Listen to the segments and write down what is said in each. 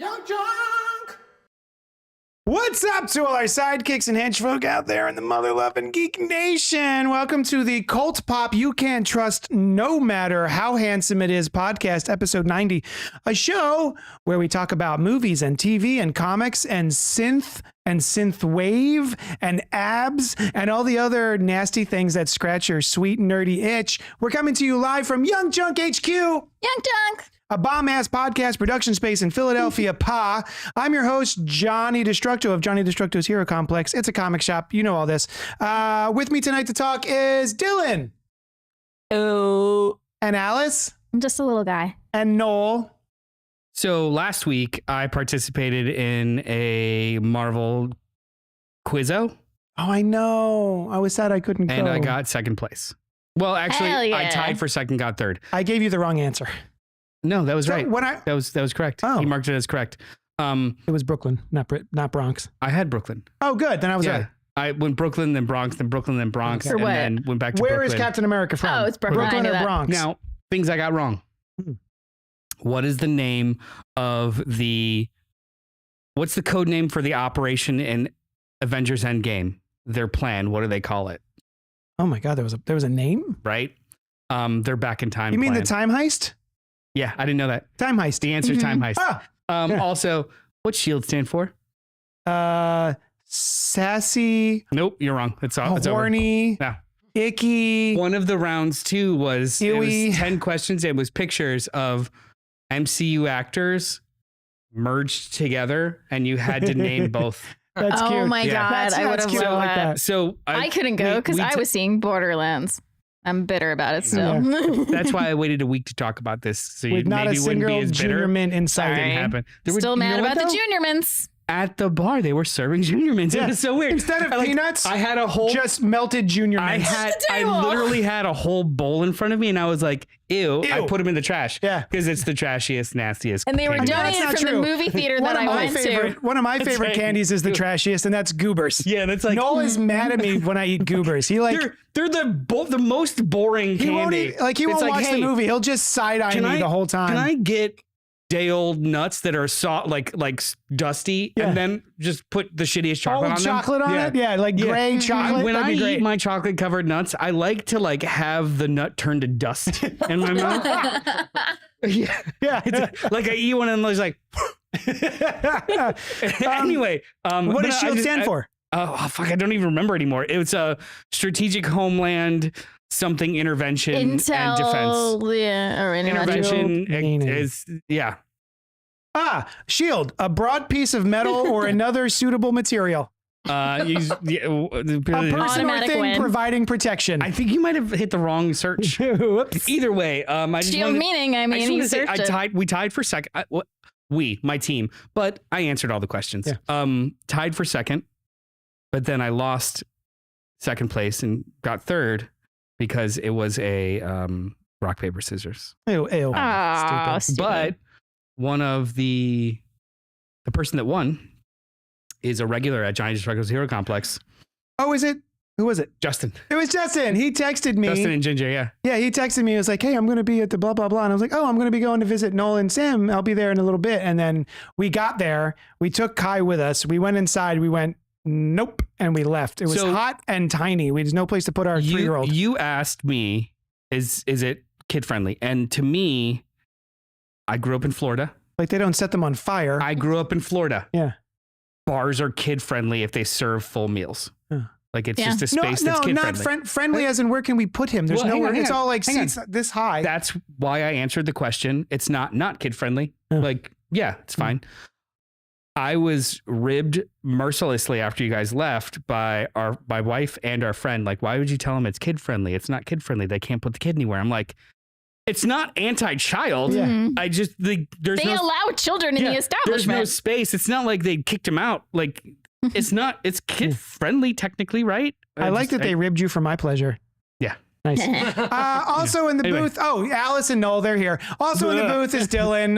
Young Junk! What's up to all our sidekicks and henchfolk out there in the mother-loving geek nation? Welcome to the CultPop You Can't Trust No Matter How Handsome It Is podcast, episode 90, a show where we talk about movies and TV and comics and synth wave and abs and all the other nasty things that scratch your sweet nerdy itch. We're coming to you live from Young Junk HQ. Young Junk. A bomb-ass podcast production space in Philadelphia, PA. I'm your host, Johnny Destructo of Johnny Destructo's Hero Complex. It's a comic shop. You know all this. With me tonight to talk is Dylan. Oh. And Alice. I'm just a little guy. And Noel. So last week, I participated in a Marvel quizzo. Oh, I know. I was sad I couldn't go. And I got second place. Well, actually, Yeah. I tied for second, got third. I gave you the wrong answer. No, that was So right. when That was correct. Oh. He marked it as correct. It was Brooklyn, not Bronx. I had Brooklyn. Oh, good. Then I was right. I went Brooklyn, then Bronx, then Brooklyn, then Bronx, Okay. and For what? then went back to Where Brooklyn. is Captain America from? Oh, it's Brooklyn. I Brooklyn knew or that. Bronx? Now, things I got wrong. What is the name of what's the code name for the operation in Avengers Endgame? Their plan, what do they call it? Oh my God, there was a name? Right? They're back in time. You mean plan. the time heist? Yeah, I didn't know that. Time heist. The answer is time heist. Ah, yeah. Also, what's SHIELD stand for? sassy, Nope, you're wrong. It's over. horny, No. icky. One of the rounds too was it Ewy. was 10 questions. It was pictures of MCU actors merged together, and you had to name both. That's Oh cute. my Yeah. God, I would That's have cute. I loved like that. that. So I couldn't go because I was seeing Borderlands. I'm bitter about it still. That's why I waited a week to talk about this. So you With not maybe a wouldn't be single as junior bitter. mint inside. Sorry. Didn't happen. There Still you mad know what, about the though? junior mints. At the bar, they were serving junior mints. Yeah. It was so weird. Instead of peanuts, I had a whole just melted junior I mints. literally had a whole bowl in front of me, and I was like, ew. I Ew. put them in the trash. Yeah. Because it's the trashiest, nastiest. And they were candy. That's donated not from true. the movie theater that I went to. One of my favorite right. candies is the trashiest, and that's Goobers. Yeah, that's like Noel is mad at me when I eat Goobers. He like they're the most boring he won't candy. eat, like he It's won't watch hey, the movie. He'll just side eye me the whole time. Can I get day old nuts that are soft, like dusty, Yeah. and then just put the shittiest chocolate Old on chocolate them? on it? Yeah, like gray chocolate. When That'd I be great. eat my chocolate covered nuts, I like to have the nut turn to dust in my mouth. Yeah. Yeah. Like I eat one and it's like anyway. What does SHIELD stand for? Oh fuck, I don't even remember anymore. It was a strategic homeland something intervention and defense. Yeah, or Intervention Meaning. is Shield, a broad piece of metal or another suitable material. a A person or Automatic thing win. providing protection. I think you might have hit the wrong search. Whoops. Either way, I just Shield wanted, meaning, I I mean, just he wanted to say searched it. we tied for second. My team, but I answered all the questions. Yeah. Tied for second, but then I lost second place and got third because it was a rock paper scissors. Ew, ew. Aw, Stupid. stupid. But one of the person that won is a regular at Johnny Destructo's Hero Complex. Oh, is it? Who was it? Justin. It was Justin. He texted me. Justin and Ginger, yeah. Yeah, he texted me. He was like, hey, I'm going to be at the blah, blah, blah. And I was like, oh, I'm going to be going to visit Noel and Sam. I'll be there in a little bit. And then we got there. We took Kai with us. We went inside. We went, nope. And we left. It was So- hot and tiny. There's no place to put our 3-year-old. You asked me, is it kid friendly? And to me, I grew up in Florida. Like they don't set them on fire. I grew up in Florida. Yeah. Bars are kid friendly if they serve full meals. Huh. Like it's Yeah. just a space that's kid not friendly. friendly as in where can we put him? There's Well, hang nowhere. on, hang It's on, all like hang on. seats this high. That's why I answered the question. It's not kid friendly. Yeah. Like, yeah, it's fine. I was ribbed mercilessly after you guys left by my wife and our friend. Like, why would you tell them it's kid friendly? It's not kid friendly. They can't put the kid anywhere. I'm like, it's not anti-child. Yeah. Mhm. I just there's They no allow children in the there's establishment. no space. It's not like they kicked him out. Like it's kid friendly technically, right? I like that they ribbed you for my pleasure. Yeah. Nice. Also in the Anyway. booth, Alice and Noel, they're here. Also in the booth is Dylan.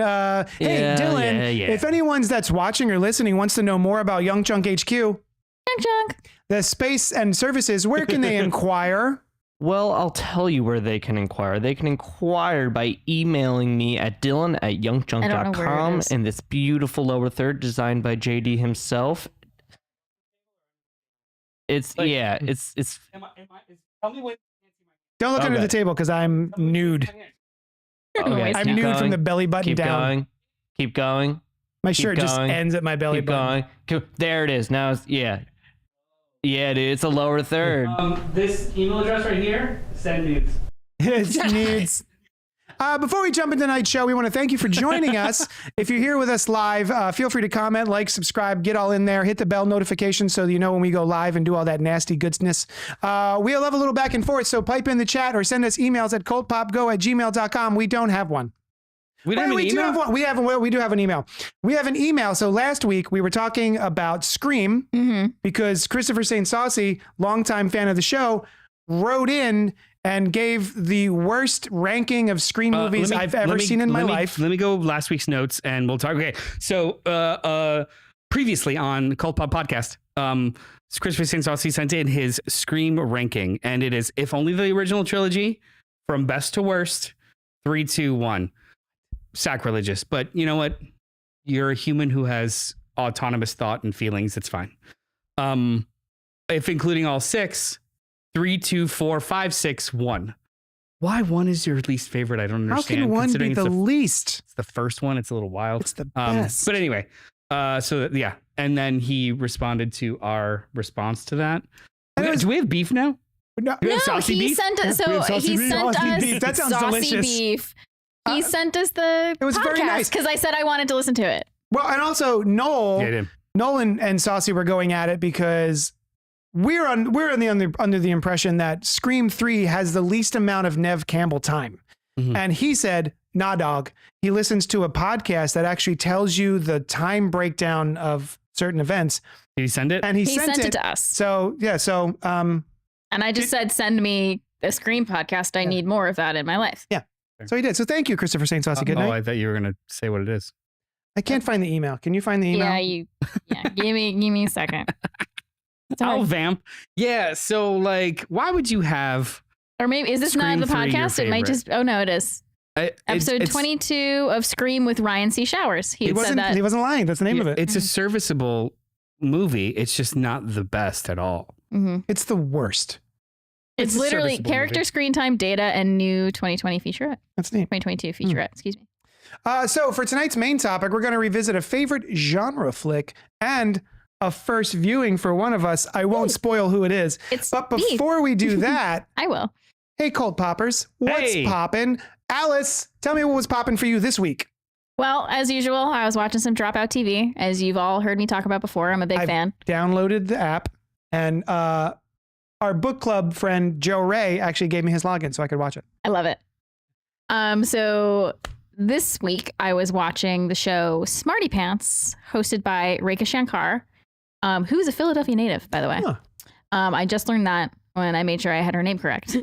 Hey, Yeah, Dylan, yeah. if anyone's that's watching or listening wants to know more about Young Chunk HQ, Chunk. the space and services, where can they inquire? Well, I'll tell you where they can inquire. They can inquire by emailing me at dylan@youngjunk.com in this beautiful lower third designed by JD himself. It's Like, it's tell me when. Don't look under the table because I'm nude. okay, I'm nude from the belly button down. Keep going. My shirt just ends at my belly button. There it is. Now it's yeah, dude. It's a lower third. This email address right here, send nudes. It's nudes. Before we jump into tonight's show, we want to thank you for joining us. If you're here with us live, feel free to comment, like, subscribe, get all in there, hit the bell notification so that you know when we go live and do all that nasty goodness. We'll have a little back and forth, so pipe in the chat or send us emails at cultpopgo@gmail.com. We don't have one. We don't have an email? Do have one. We do have an email. We have an email. So last week we were talking about Scream because Christopher St. Saucy, longtime fan of the show, wrote in and gave the worst ranking of Scream movies I've ever seen in my life. Let me go last week's notes and we'll talk. Okay. So previously on Cult Pop Podcast, Christopher St. Saucy sent in his Scream ranking, and it is if only the original trilogy from best to worst, 3, 2, 1. Sacrilegious, but you know what? You're a human who has autonomous thought and feelings. It's fine. If including all 6, 3, 2, 4, 5, 6, 1. Why 1 is your least favorite? I don't understand. How can 1 be the least? It's the first one. It's a little wild. It's the best. But anyway, yeah. And then he responded to our response to that. Do we have beef now? No, he sent us. So he sent us beef. That sounds saucy delicious. Beef. He sent us the It was podcast very nice because I said I wanted to listen to it. Well, and also Noel and Saucy were going at it because we're under the impression that Scream 3 has the least amount of Nev Campbell time. And he said, nah, dog. He listens to a podcast that actually tells you the time breakdown of certain events. Did he send it? And he sent it to us. So, yeah. So, and I just said, send me a Scream podcast. I need more of that in my life. Yeah. So he did. So thank you, Christopher St. Saucy. Good night. Oh, I thought you were going to say what it is. I can't find the email. Can you find the email? Yeah, give me a second. I'll vamp. Yeah. So like, why would you have? Or maybe, is this Scream not the podcast? It might just, oh no, it is. Episode 22 of Scream with Ryan C. Showers. He wasn't lying. That's the name of it. It's a serviceable movie. It's just not the best at all. It's the worst. It's literally character movie. Screen time data and new 2020 featurette. That's neat. 2022 featurette, excuse me. So for tonight's main topic, we're going to revisit a favorite genre flick and a first viewing for one of us. I won't spoil who it is. But before we do that, I will. Hey, Cult Poppers, what's poppin'? Alice, tell me what was poppin' for you this week. Well, as usual, I was watching some Dropout TV, as you've all heard me talk about before. I'm a big fan. Downloaded the app, and our book club friend Joe Ray actually gave me his login so I could watch it. I love it. So this week I was watching the show Smarty Pants, hosted by Rekha Shankar, who's a Philadelphia native, by the way. Huh. I just learned that when I made sure I had her name correct,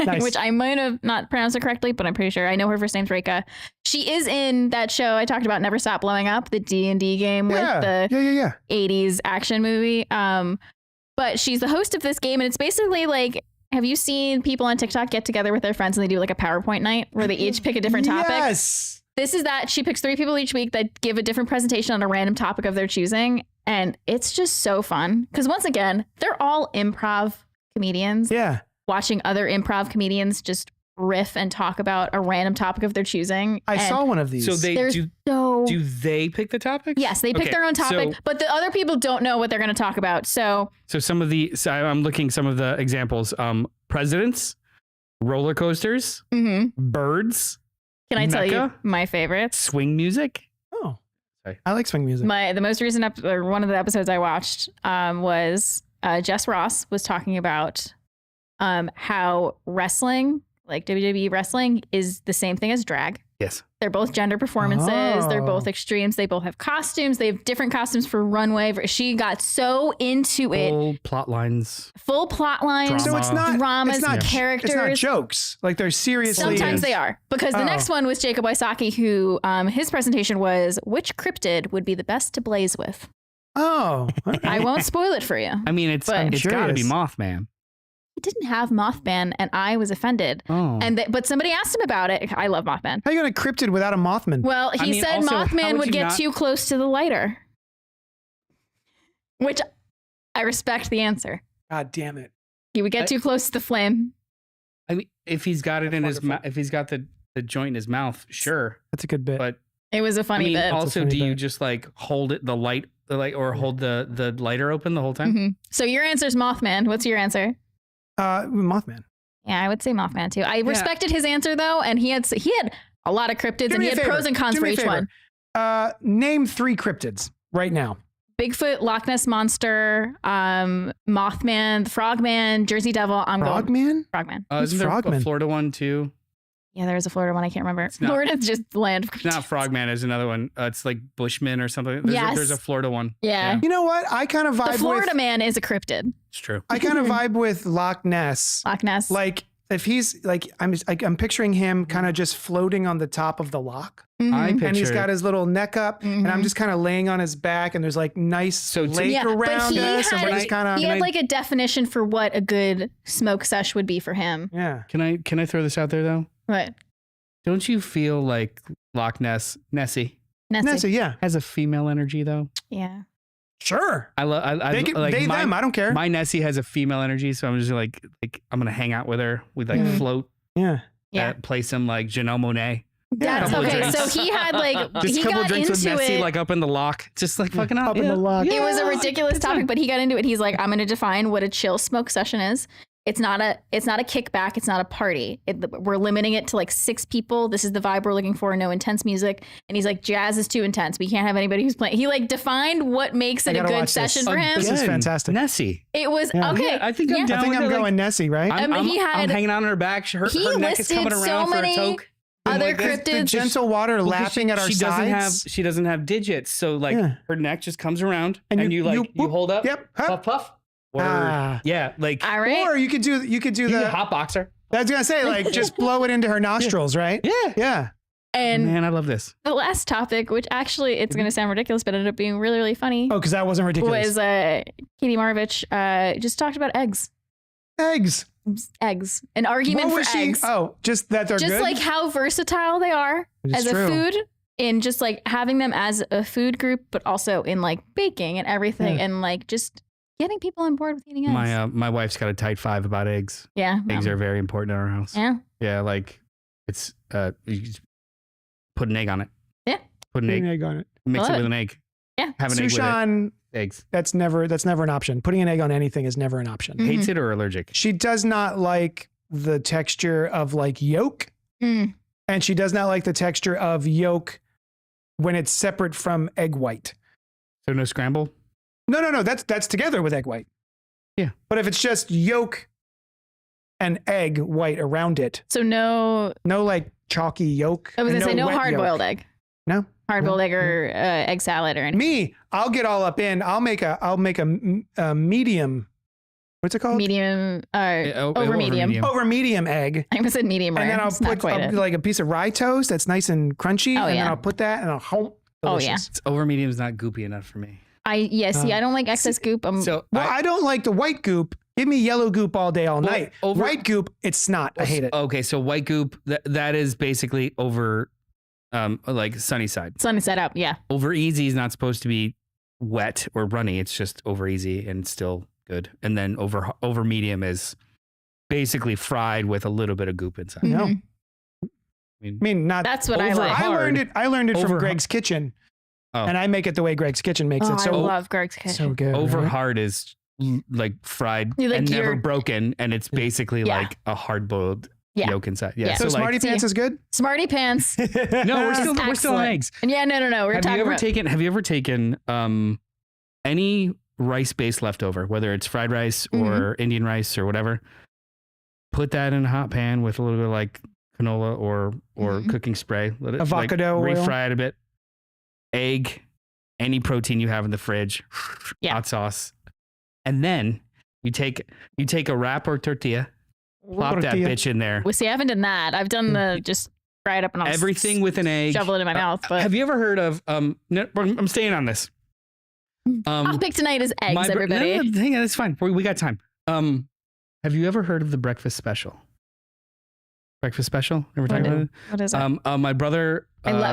nice. Which I might have not pronounced it correctly, but I'm pretty sure. I know her first name's Rekha. She is in that show I talked about, Never Stop Blowing Up, the D&D game with the 80s action movie. But she's the host of this game, and it's basically like, have you seen people on TikTok get together with their friends and they do like a PowerPoint night where they each pick a different topic? Yes. This is that. She picks 3 people each week that give a different presentation on a random topic of their choosing. And it's just so fun. Because once again, they're all improv comedians. Yeah. Watching other improv comedians just riff and talk about a random topic of their choosing. I saw one of these. So do they pick the topics? Yes, they pick their own topic, but the other people don't know what they're going to talk about. So I'm looking some of the examples. Presidents, roller coasters, birds. Can I tell you my favorites? Swing music. Oh, I like swing music. The most recent one of the episodes I watched was Jess Ross was talking about how wrestling, like WWE wrestling, is the same thing as drag. Yes. They're both gender performances. Oh. They're both extremes. They both have costumes. They have different costumes for runway. She got so into it. Full plot lines. Drama. So it's not dramas, characters. It's not jokes. Like they're seriously. Sometimes they are. Because the next one was Jacob Wysocki, who his presentation was, which cryptid would be the best to blaze with? Oh. I won't spoil it for you. I mean, it's got to be Mothman. he didn't have Mothman, and I was offended. Oh. But somebody asked him about it. I love Mothman. How are you going to cryptid without a Mothman? Well, he said also, how Mothman would you get not- too close to the lighter, which I respect the answer. God damn it. He would get too close to the flame. I mean, if he's got it in his mouth, if he's got the joint in his mouth, sure. That's a good bit. But It was a funny bit. also, funny do you bit. just like hold it, or hold the lighter open the whole time? Mhm. So your answer is Mothman. What's your answer? Mothman. Yeah, I would say Mothman too. I respected his answer though, and he had a lot of cryptids, and he had pros and cons for each one. Name 3 cryptids right now. Bigfoot, Loch Ness Monster, Mothman, the Frogman, Jersey Devil. Frogman? Frogman. Isn't there a Frogman? Florida one too? Yeah, there's a Florida one. I can't remember. not- Florida's just land of It's not cryptids. Frogman. There's another one. It's like Bushman or something. There's a Florida one. Yeah. You know what? I kind of vibe The Florida with... man is a cryptid. It's true. I kind of vibe with Loch Ness. Loch Ness. Like, if he's like, I'm picturing him kind of just floating on the top of the loch. Mhm. I picture And he's got his little neck up, and I'm just kind of laying on his back, and there's like nice lake Yeah, but around he us, and we're had, just kind of he had like a definition for what a good smoke sesh would be for him. yeah. Can I throw this out there though? What? Don't you feel like Loch Ness Nessie Nessie, yeah, has a female energy though? Yeah. sure. I They like them. I don't care. my Nessie has a female energy, so I'm just like I'm gonna hang out with her. We like float. Yeah. Yeah. Play some like Janelle Monáe. That's couple of okay. drinks. So he had like Just he a couple got drinks with into Nessie, it. like up in the lock, just like fucking Up in the lock. It was a ridiculous topic, but he got into it. He's like, I'm going to define what a chill smoke session is. It's not a kickback. It's not a party. We're limiting it to like 6 people. This is the vibe we're looking for. No intense music. And he's like, jazz is too intense. We can't have anybody who's playing. He like defined what makes it a gotta good watch session this. for him. This is fantastic. Nessie. It was Yeah. okay. Yeah, I think I'm down I think with I'm it, going like, Nessie, right? I'm hanging on her back. Her he neck is listed coming so around for a many toke. other Like this, the cryptids. gentle water lapping at our sides. She doesn't have digits, so like Yeah. her neck just comes around, And and you- you you- whoop, hold up. yep, hup. Puff puff. Or, Ah. yeah, like All right. Or you could do you the hot boxer. I was gonna say, like, just blow it into her nostrils, right? Yeah. Yeah. And Man, I love this. the last topic, which actually it's going to sound ridiculous, but ended up being really, really funny, Oh, because that wasn't ridiculous. was Katie Maravich just talked about eggs. Eggs. Eggs. An argument What for was she? eggs. Oh, just that they're Just good. like how versatile they are It's as true. a food, in just like having them as a food group, but also in like baking and everything, Yeah. and like just getting people on board with eating eggs. My wife's got a tight 5 about eggs. Yeah. Eggs are very important in our house. Yeah. Yeah, like it's you just put an egg on it. Yeah. Put an Putting an egg. egg on it. Mix Love it it. with an egg. Yeah. Have an egg with it. Sushan, Eggs. that's never an option. Putting an egg on anything is never an option. Mhm. Hates it or allergic? She does not like the texture of like yolk, Mm. and she does not like the texture of yolk when it's separate from egg white. So no scramble? No. That's together with egg white. Yeah. But if it's just yolk and egg white around it, So no, no like chalky yolk. I was and going to say no wet hard yolk. boiled egg. No. Hard boiled egg or egg salad or anything. Me, I'll get all up in. I'll make a medium. What's it called? Medium, over over medium. medium. Over medium egg. I almost said medium rare. And then I'll It's not put quite it. like a piece of rye toast that's nice and crunchy. Oh, and then yeah. I'll put that and I'll Oh, yeah. delicious. It's over medium is not goopy enough for me. I don't like excess goop. So Well, I don't like the white goop. Give me yellow goop all day, all Well, night. over- White goop, it's snot. I hate it. Okay, so white goop that is basically over like sunny side. Sunny side up. Yeah. Over easy is not supposed to be wet or runny. It's just over easy and still good. And then over medium is basically fried with a little bit of goop inside. No. Mhm. I mean, I mean, not. That's what I Over like. hard. I learned it from Over- Greg's Kitchen, Oh. and I make it the way Greg's Kitchen makes Oh, it. So I love Greg's Kitchen. so good. over right? hard is like fried You like and never your- broken, and it's basically Yeah. like a hard boiled Yeah. yolk inside. Yeah. Yeah. So, like, Smarty Pants is good. Smarty Pants. no, we're still on Excellent. eggs. And yeah, no. We're Have talking you ever about taken any rice based leftover, whether it's fried rice or Indian rice or whatever? Put that in a hot pan with a little bit of like canola or cooking spray. Let it Avocado like, oil. refry it a bit. Egg, any protein you have in the fridge, Yeah. hot sauce, and then you take a wrap or tortilla, plop that Tortilla. bitch in there. Well, see, I haven't done that. I've done the just fry it up and I'll Everything with an egg. shovel it in my mouth. But Have you ever heard of no, I'm staying on this. topic tonight is eggs, My bro- everybody. No, hang on, it's fine. We got time. Have Have you ever heard of the breakfast special? Breakfast special? Never talked about it? What is it? My brother.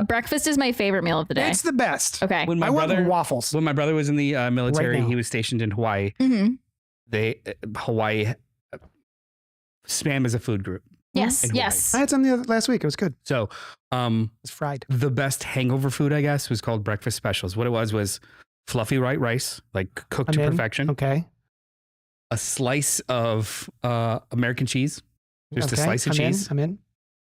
Breakfast is my favorite meal of the day. It's the best. Okay. When I want waffles. When my brother was in the military, Right now. he was stationed in Hawaii. Mm-hmm. Hawaii spam is a food group. Yes. in Yes. I had some last week. It was good. So, It's fried. the best hangover food, I guess, was called breakfast specials. What it was fluffy white rice, like cooked I'm to in. perfection. Okay. A slice of American cheese, just a Okay. slice of cheese. I'm in.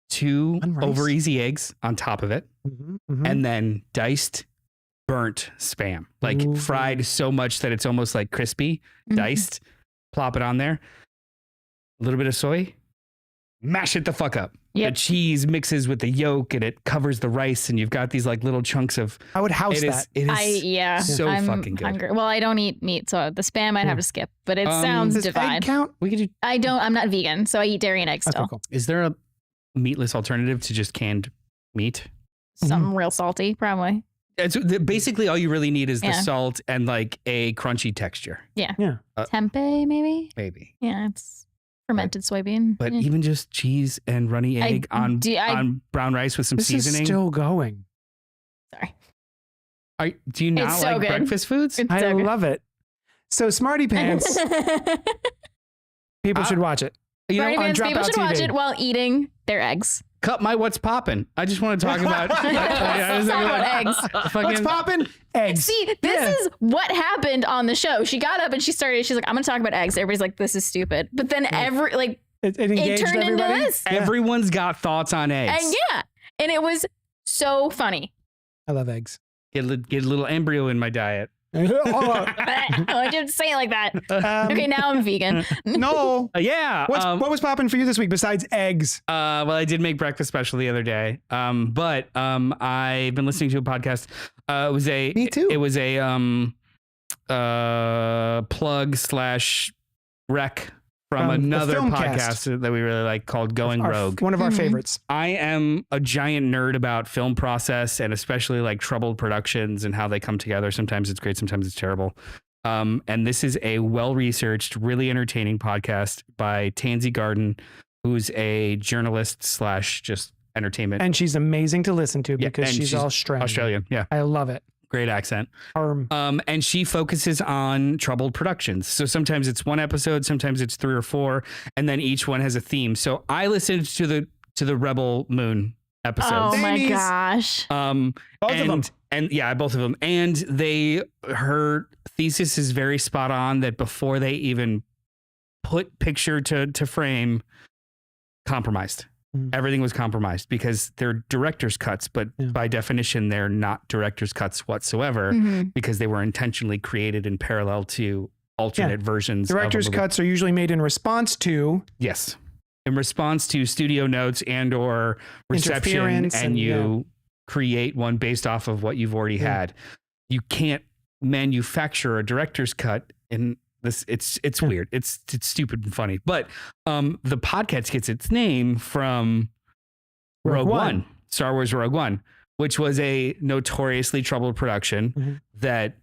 2 On rice. over easy eggs on top of it, Mm-hmm. and then diced burnt spam, like Ooh. fried so much that it's almost like crispy, Mhm. diced. Plop it on there. A little bit of soy. Mash it the fuck up. Yep. The cheese mixes with the yolk and it covers the rice, and you've got these like little chunks of. I would house It is. that. It is so I'm fucking good. hungry. Well, I don't eat meat, so the spam I'd have to skip. But it sounds Does divine. egg count? We could do. I'm not vegan, so I eat dairy and eggs still. Okay, cool. Is there a meatless alternative to just canned meat? Something real salty, probably. It's basically all you really need is the Yeah. salt and like a crunchy texture, Tempeh, maybe. maybe. Yeah, it's fermented soybean. But Yeah. even just cheese and runny egg on brown rice with some This seasoning. is still going. Sorry. Do you not It's so like good. breakfast foods? It's I so good. love it. So Smarty Pants, people should watch it. You know, Smarty on Pants, people Dropout should watch TV. it while eating their eggs. cut my what's popping. I just want to talk about. Let's talk about eggs. What's Fucking, popping? Eggs. See, this is what happened on the show. She got up and she's like, I'm going to talk about eggs. Everybody's like, this is stupid. But then It it engaged turned into everybody. this. Yeah. everyone's got thoughts on eggs. And and it was so funny. I love eggs. Get a little embryo in my diet. I didn't say it like that. Okay, now I'm vegan. No. Yeah. What was popping for you this week besides eggs? Well, I did make breakfast special the other day. But I've been listening to a podcast. Me too. It was a plug / rec from The another Filmcast. podcast that we really like called Going Rogue. One of our Mhm. favorites. I am a giant nerd about film process and especially like troubled productions and how they come together. Sometimes it's great, sometimes it's terrible. And this is a well-researched, really entertaining podcast by Tansy Garden, who's a journalist / just entertainment. And she's amazing to listen to Yeah, because and she's she's Australian. Australian. Yeah. I love it. Great accent. And And she focuses on troubled productions. So sometimes it's one episode, sometimes it's 3 or 4, and then each one has a theme. So I listened to the Rebel Moon episodes. Oh my Babies. gosh. both of them. And yeah, both of them. And her thesis is very spot on that before they even put picture to frame, compromised. Mm. Everything was compromised because they're director's cuts, but Yeah. by definition, they're not director's cuts whatsoever Mhm. because they were intentionally created in parallel to alternate versions. of a Director's movie. cuts are usually made in response to Yes. In response to studio notes and or reception, Interference and and, you create one based off of what you've already Yeah. had. You can't manufacture a director's cut in this. It's Yeah. weird. It's stupid and funny. But the podcast gets its name from Rogue One, Star Wars Rogue One, which was a notoriously troubled production Mhm. that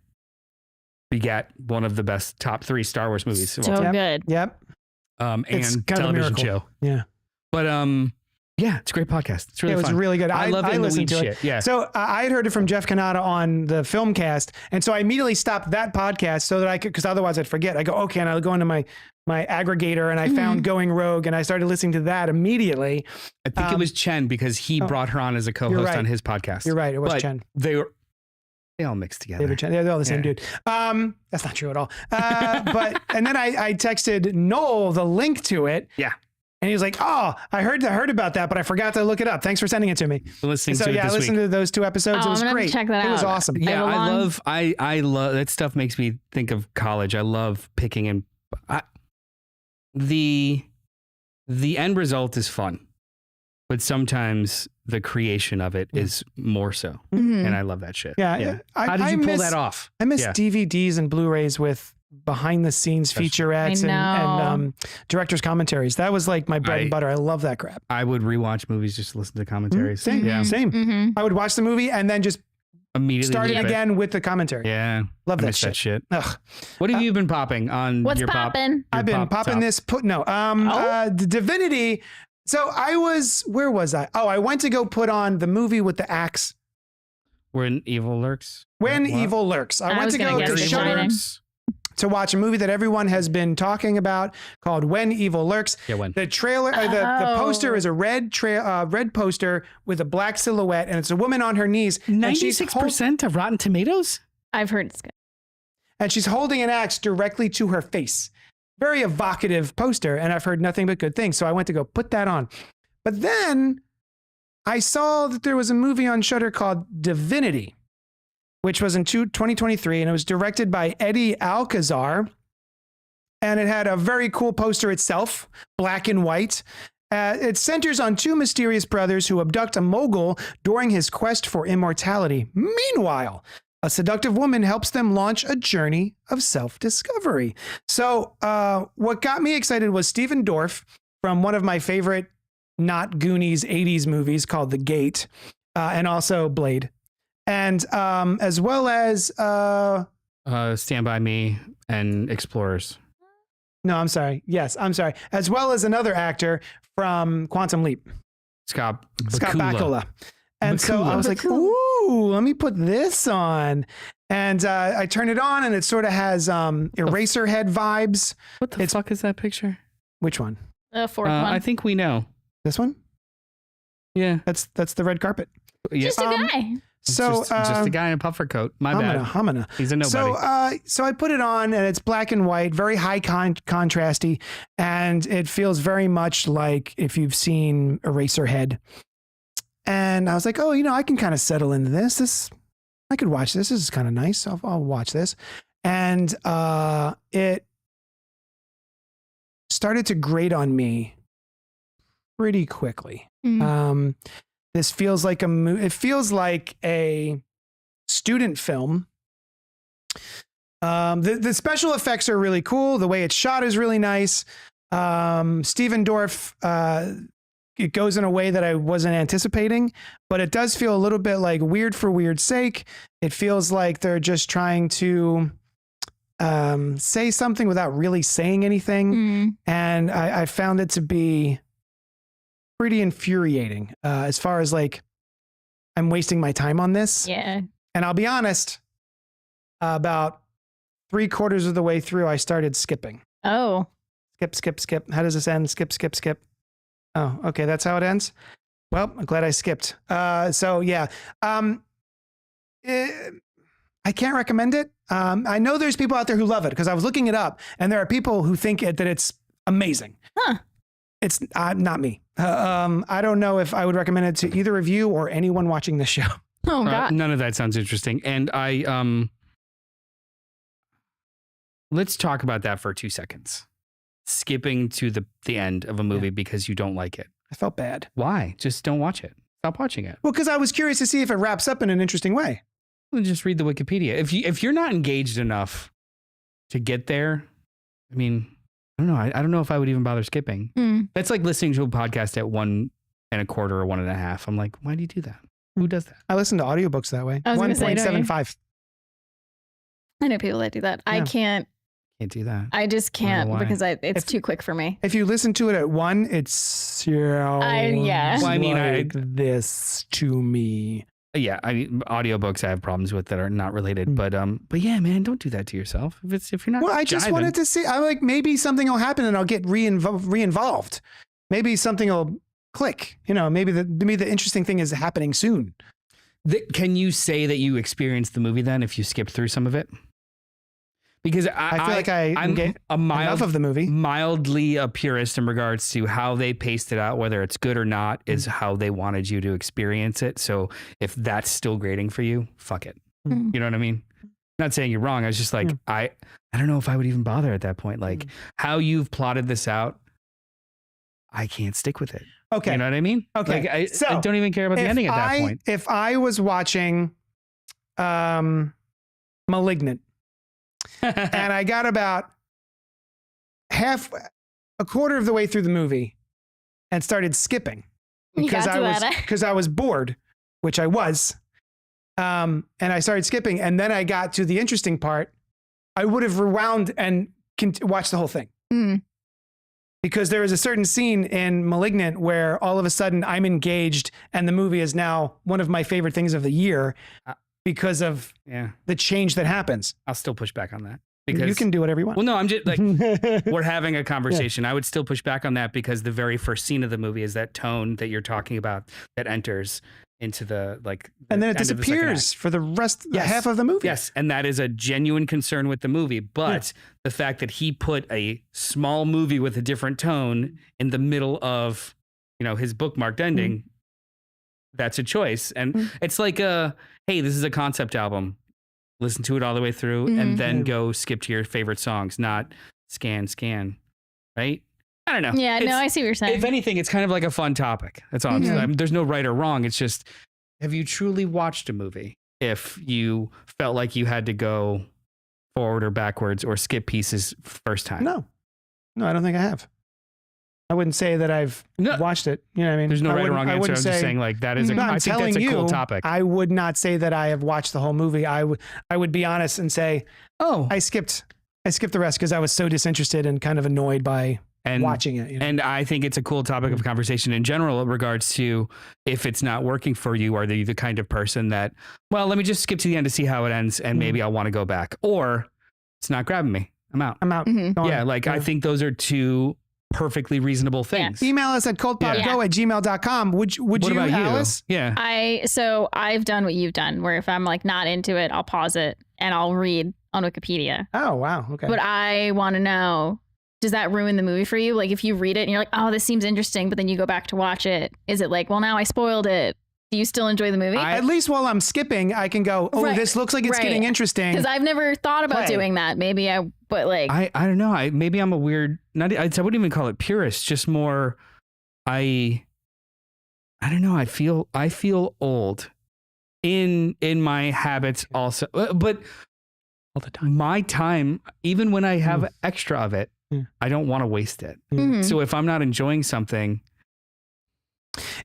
begat one of the best top 3 Star Wars movies of all So time. good. Yep. And It's kind of a television miracle. show. Yeah. But yeah, it's a great podcast. It's really It was fun. really good. I love it in the listened weed to it. shit. Yeah. So I had heard it from Jeff Kanata on the Filmcast, and so I immediately stopped that podcast so that I could, because otherwise I'd forget. I go, okay, and I go into my aggregator, and I found Going Rogue, and I started listening to that immediately. I think it was Chen because he brought her on as a co-host right. on his podcast. You're right, it was But Chen. They all mixed together. David Chen. They're all the same Yeah. dude. That's not true at all. And then I texted Noel the link to it. Yeah. And he was like, "Oh, I heard about that, but I forgot to look it up. Thanks for sending it to me." Listening So to yeah, it I this listened week. to those 2 episodes. Oh, It was I'm gonna have to great. check that It was out. awesome. I have a long- I love that stuff. Makes me think of college. I love picking and the end result is fun, but sometimes the creation of it is more so, Mhm. and I love that shit. Yeah. How did I you pull miss, that off? I miss Yeah. DVDs and Blu-rays with behind the scenes featurettes and director's commentaries. That was like my bread and butter. I love that crap. I would rewatch movies just to listen to commentaries. Same. Yeah. Same. Mhm. I would watch the movie and then just Immediately started leave it. again with the commentary. Yeah. Love I that miss shit. that shit. Ugh. What have you been popping on What's your popping? I've been popping this. Divinity. So where was I? Oh, I went to go put on the movie with the axe. When Evil Lurks? When What? Evil Lurks. I went was to gonna go guess to The Shudder Shining. to watch a movie that everyone has been talking about called When Evil Lurks. Yeah, when? The trailer, the poster is a red poster with a black silhouette, and it's a woman on her knees. and she's 96% of Rotten Tomatoes? I've heard it's good. and she's holding an axe directly to her face. Very evocative poster, and I've heard nothing but good things. So I went to go put that on. But then I saw that there was a movie on Shudder called Divinity, which was in 2023, and it was directed by Eddie Alcazar. And it had a very cool poster itself, black and white. It centers on two mysterious brothers who abduct a mogul during his quest for immortality. Meanwhile, a seductive woman helps them launch a journey of self-discovery. So what got me excited was Stephen Dorff from one of my favorite not Goonies 80s movies called The Gate, and also Blade. And as well as... Stand By Me and Explorers. No, I'm sorry. Yes, I'm sorry. As well as another actor from Quantum Leap. Scott Bakula. And so I was like, Bakula. ooh, let me put this on. And I turn it on and it sort of has Eraserhead vibes. What the fuck is that picture? Which one? The fourth one. I think we know. This one? Yeah. That's the red carpet. Yeah. Just a guy. So just a guy in a puffer coat. My bad. Hamana. He's a nobody. So I put it on and it's black and white, very high contrasty, and it feels very much like if you've seen Eraserhead. And I was like, oh, I can kind of settle into this. I could watch this. This is kind of nice. I'll watch this. And it started to grate on me pretty quickly. Mm. This feels like it feels like a student film. The special effects are really cool. The way it's shot is really nice. Stephen Dorff, it goes in a way that I wasn't anticipating, but it does feel a little bit like weird for weird's sake. It feels like they're just trying to say something without really saying anything. And I found it to be pretty infuriating as far as like I'm wasting my time on this. Yeah. And I'll be honest, about 3/4 of the way through, I started skipping. Oh. Skip. How does this end? Skip. Oh, okay. That's how it ends. Well, I'm glad I skipped. So yeah. I can't recommend it. I know there's people out there who love it because I was looking it up and there are people who think that it's amazing. Huh. It's not me. I don't know if I would recommend it to either of you or anyone watching this show. Oh God. None of that sounds interesting. And let's talk about that for 2 seconds. Skipping to the end of a movie because you don't like it. I felt bad. Why? Just don't watch it. Stop watching it. Well, because I was curious to see if it wraps up in an interesting way. Well, just read the Wikipedia. If you're not engaged enough to get there, I mean, I don't know. I don't know if I would even bother skipping. That's like listening to a podcast at 1 1/4 or 1 1/2. I'm like, why do you do that? Who does that? I listen to audiobooks that way. I was gonna say, don't you? 1.75. I know people that do that. I Yeah. can't. Can't do that. I just can't why. because it's too quick for me. If you listen to it at 1, it's yeah. Well, I mean, like this to me. Yeah, I mean, audiobooks I have problems with that are not related, but yeah, man, don't do that to yourself. If you're not, Well, I just jiving. wanted to see. I'm like, maybe something will happen and I'll get re-involved. Maybe something will click. Maybe the interesting thing is happening soon. Can you say that you experienced the movie then if you skip through some of it? Because I feel like I'm enough of the movie. Mildly a purist in regards to how they paced it out, whether it's good or not, is how they wanted you to experience it. So if that's still grading for you, fuck it. You know what I mean? Not saying you're wrong. I was just like, I don't know if I would even bother at that point. Like how you've plotted this out, I can't stick with it. Okay. You know what I mean? Okay. Like, I don't even care about the ending at that point. If I was watching Malignant, and I got about a quarter of the way through the movie and started skipping because I was bored, which I was. and I started skipping, and then I got to the interesting part. I would have rewound and watched the whole thing. Mm. Because there is a certain scene in Malignant where all of a sudden I'm engaged and the movie is now one of my favorite things of the year because of the change that happens. I'll still push back on that. Because you can do whatever you want. Well, no, I'm just like, we're having a conversation. I would still push back on that because the very first scene of the movie is that tone that you're talking about that enters into and then it disappears for the rest, half of the movie. Yes. And that is a genuine concern with the movie. But the fact that he put a small movie with a different tone in the middle of, his bookmarked ending, that's a choice. And it's like, hey, this is a concept album. Listen to it all the way through and then go skip to your favorite songs, not scan, right? I don't know. Yeah, I see what you're saying. If anything, it's kind of like a fun topic. That's all I'm saying. There's no right or wrong. It's just, have you truly watched a movie if you felt like you had to go forward or backwards or skip pieces first time? No, I don't think I have. I wouldn't say that I've watched it. You know what I mean? There's no right or wrong answer. I'm just saying that is I think that's a cool topic. I would not say that I have watched the whole movie. I would be honest and say, I skipped the rest because I was so disinterested and kind of annoyed by watching it. And I think it's a cool topic of conversation in general in regards to if it's not working for you, are you the kind of person that, well, let me just skip to the end to see how it ends and maybe I'll want to go back, or it's not grabbing me. I'm out. Mm-hmm. Yeah. I think those are two perfectly reasonable things. Email us at cultpopgo@gmail.com. Would you, Alice? Yeah. I've done what you've done, where if I'm not into it, I'll pause it and I'll read on Wikipedia. Oh, wow. Okay. But I want to know, does that ruin the movie for you? Like if you read it and you're like, oh, this seems interesting, but then you go back to watch it, is it like, well, now I spoiled it? Do you still enjoy the movie? At least while I'm skipping, I can go, this looks like it's getting interesting. Because I've never thought about doing that. Maybe I don't know. Maybe I'm a weird, I wouldn't even call it purist, just more, I don't know. I feel old in my habits also, but all the time, my time, even when I have extra of it, I don't want to waste it. Mm-hmm. So if I'm not enjoying something,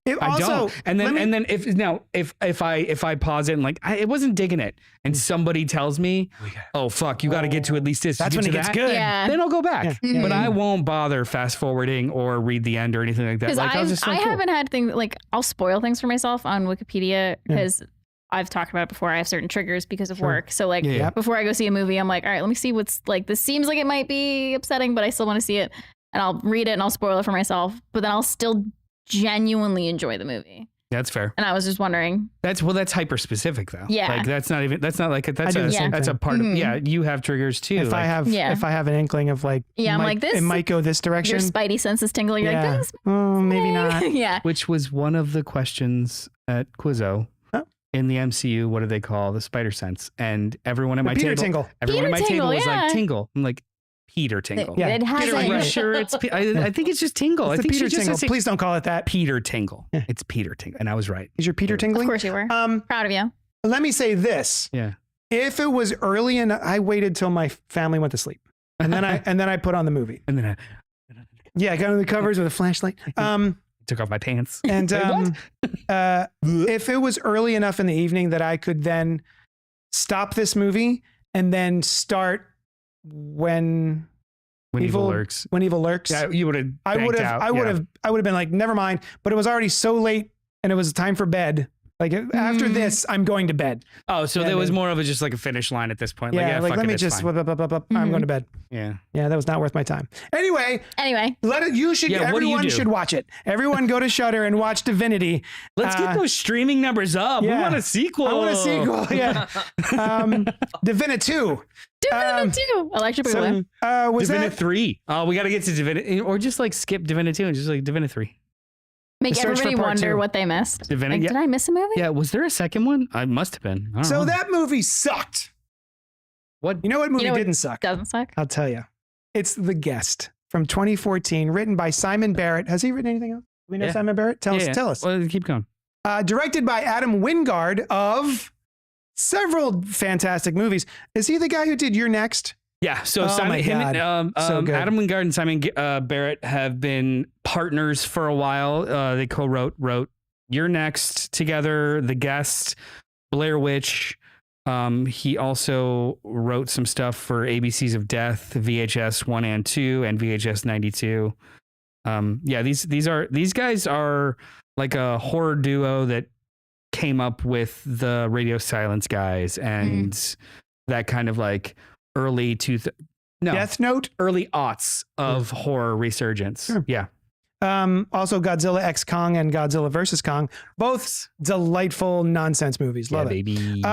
I don't. And then if I pause it and it wasn't digging it, and somebody tells me, "Oh fuck, you got to get to at least this." That's when it gets good. Yeah. Then I'll go back. Yeah. Mm-hmm. But I won't bother fast forwarding or read the end or anything like that. Because I haven't had things I'll spoil things for myself on Wikipedia because I've talked about it before. I have certain triggers because of work. So before I go see a movie, I'm like, all right, let me see what's this seems like it might be upsetting, but I still want to see it, and I'll read it and I'll spoil it for myself. But then I'll still genuinely enjoy the movie. That's fair. And I was just wondering. That's hyper specific though. Yeah. That's a part of, you have triggers too. If I have an inkling of this, it might go this direction. Your spidey sense is tingling. You're like, this. Oh, maybe not. Yeah. Which was one of the questions at Quizzo. In the MCU, what do they call the spider sense? And everyone at my Peter table, Tingle. Everyone at my table was like Tingle. I'm like, Peter Tingle. It has Peter, are you sure it's? I think it's just Tingle. It's I think Peter Tingle. Please don't call it that. Peter Tingle. It's Peter Tingle, and I was right. Is your Peter tingling? Of course you were. Proud of you. Let me say this. Yeah. If it was early and I waited till my family went to sleep, and then I put on the movie, and then I got on the covers with a flashlight. Took off my pants. And if it was early enough in the evening that I could then stop this movie and then start when evil lurks. Yeah, you would have. I would have been like, never mind. But it was already so late, and it was time for bed. After this, I'm going to bed. Oh, so there was more of just a finish line at this point. Let me just. I'm going to bed. Yeah. Yeah, that was not worth my time. Anyway. You should. Everyone should watch it. Everyone go to Shudder and watch Divinity. Let's get those streaming numbers up. Yeah. We want a sequel. I want a sequel. Yeah. Divinity 2. Divinity 2. Electric Boogaloo. Was Divinity that 3? Oh, we got to get to Divinity, or just skip Divinity 2 and just Divinity 3. Make everybody wonder what they missed. Did I miss a movie? Yeah, was there a second one? I must have been. I don't know. That movie sucked. What? You know what movie didn't suck? Doesn't suck? I'll tell you. It's The Guest from 2014, written by Simon Barrett. Has he written anything else? Do we know Simon Barrett? Tell us. Well, keep going. Directed by Adam Wingard of several fantastic movies. Is he the guy who did You're Next? Yeah, so Adam Wingard and Simon Barrett have been partners for a while. They co-wrote You're Next together, The Guest, Blair Witch. He also wrote some stuff for ABCs of Death, VHS 1 and 2, and VHS 92. Yeah, these guys are like a horror duo that came up with the Radio Silence guys and that kind of like early Death Note, early aughts of horror resurgence. Sure. Yeah. Also Godzilla X Kong and Godzilla vs. Kong, both delightful nonsense movies. Love it. Baby.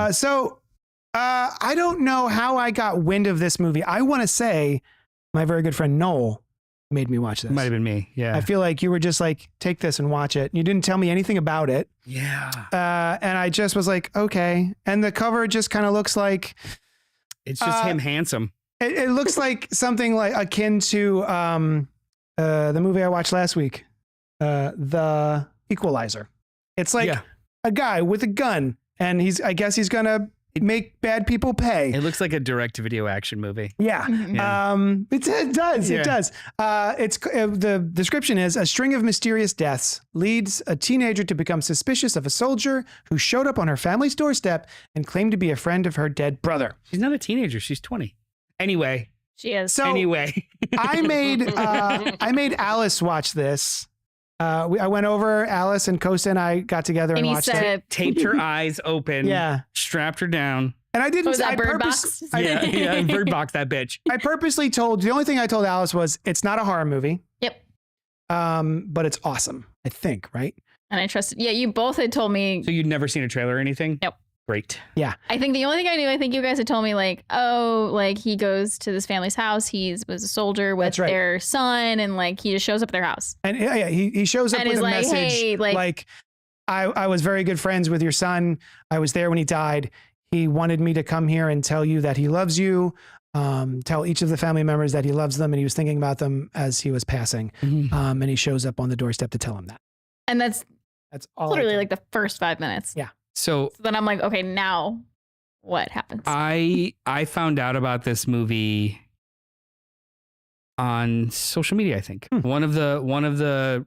I don't know how I got wind of this movie. I want to say my very good friend Noel made me watch this. Might have been me. Yeah. I feel like you were just like, take this and watch it. You didn't tell me anything about it. Yeah. And I just was like, okay. And the cover just kind of looks like it's just him handsome. It looks like something like akin to the movie I watched last week, The Equalizer. It's like a guy with a gun, and I guess he's gonna make bad people pay. It looks like a direct-to-video action movie. Yeah. It does. Yeah. It does. The description is a string of mysterious deaths leads a teenager to become suspicious of a soldier who showed up on her family's doorstep and claimed to be a friend of her dead brother. She's not a teenager. She's 20. Anyway. She is. So anyway. I made Alice watch this. I went over, Alice and Costa and I got together and watched it. Taped her eyes open. Yeah. Strapped her down. And I didn't. Was that Bird Box? Bird Box that bitch. I purposely the only thing I told Alice was it's not a horror movie. Yep. But it's awesome, I think, right? And I trusted. Yeah, you both had told me. So you'd never seen a trailer or anything? Nope. Great. Yeah. I think the only thing I knew, I think you guys had told me like, oh, like he goes to this family's house. He was a soldier with their son, and like he just shows up at their house. And he shows up and with a like, message hey, like I was very good friends with your son. I was there when he died. He wanted me to come here and tell you that he loves you. Tell each of the family members that he loves them, and he was thinking about them as he was passing. And he shows up on the doorstep to tell him that. And that's all literally like the first 5 minutes. Yeah. So then I'm like, okay, now what happens? I found out about this movie on social media, I think. One of the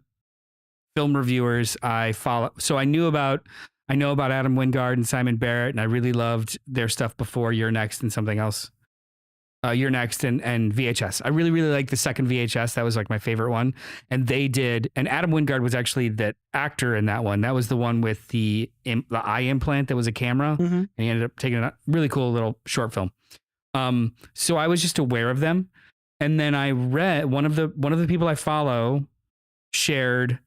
film reviewers I follow. So I know about Adam Wingard and Simon Barrett, and I really loved their stuff before You're Next and something else. You're Next and VHS. I really, really liked the second VHS. That was like my favorite one. And Adam Wingard was actually the actor in that one. That was the one with the eye implant that was a camera. And he ended up taking a really cool little short film. So I was just aware of them. And then I read one of the people I follow shared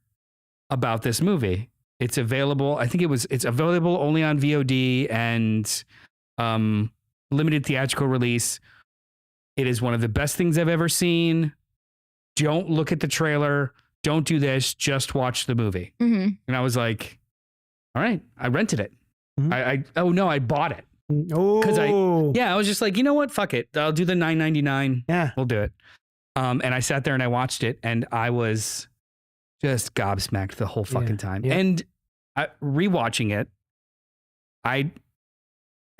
about this movie. It's available. I think it's available only on VOD and limited theatrical release. It is one of the best things I've ever seen. Don't look at the trailer. Don't do this. Just watch the movie. And I was like, all right, I rented it. I bought it. Because I was just like, you know what? Fuck it. I'll do the $9.99. Yeah. We'll do it. And I sat there and I watched it, and I was just gobsmacked the whole fucking time. Yeah. And rewatching it,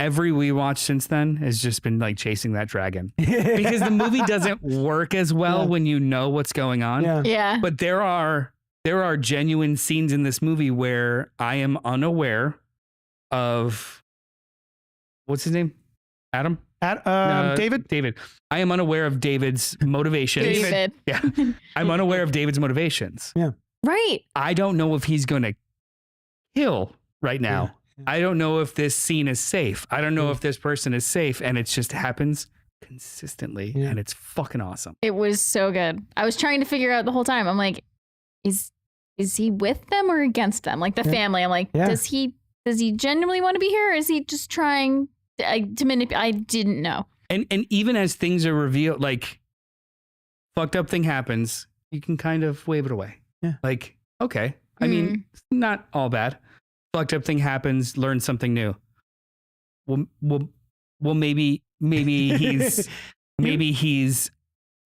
every rewatch since then has just been like chasing that dragon because the movie doesn't work as well when you know what's going on. Yeah. But there are genuine scenes in this movie where I am unaware of what's his name? Adam? David? David. I am unaware of David's motivations. David. Yeah. I'm unaware of David's motivations. Yeah. Right. I don't know if he's going to kill right now. Yeah. I don't know if this scene is safe. I don't know if this person is safe, and it just happens consistently, and it's fucking awesome. It was so good. I was trying to figure out the whole time. I'm like, is he with them or against them? Like the family. I'm like, does he genuinely want to be here, or is he just trying to manipulate? I didn't know. And even as things are revealed, like fucked up thing happens, you can kind of wave it away. Yeah. Like, okay. I mean, it's not all bad. Fucked up thing happens, learn something new. Well, maybe he's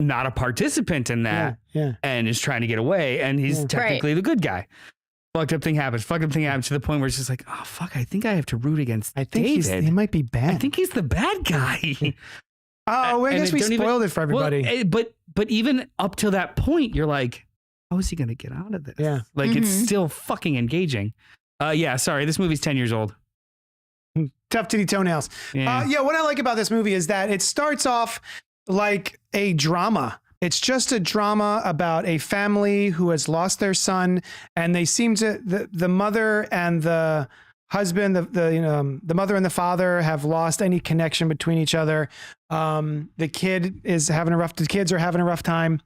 not a participant in that and is trying to get away, and he's technically the good guy. Fucked up thing happens to the point where it's just like, oh fuck, I think I have to root against David. He might be bad. I think he's the bad guy. I guess we spoiled it for everybody. Well, but even up to that point, you're like, how is he going to get out of this? Yeah. Like it's still fucking engaging. Sorry, this movie's 10 years old. tough titty toenails. Yeah. What I like about this movie is that it starts off like a drama. It's just a drama about a family who has lost their son, and they seem to the mother and the husband, the mother and the father have lost any connection between each other. The kids are having a rough time,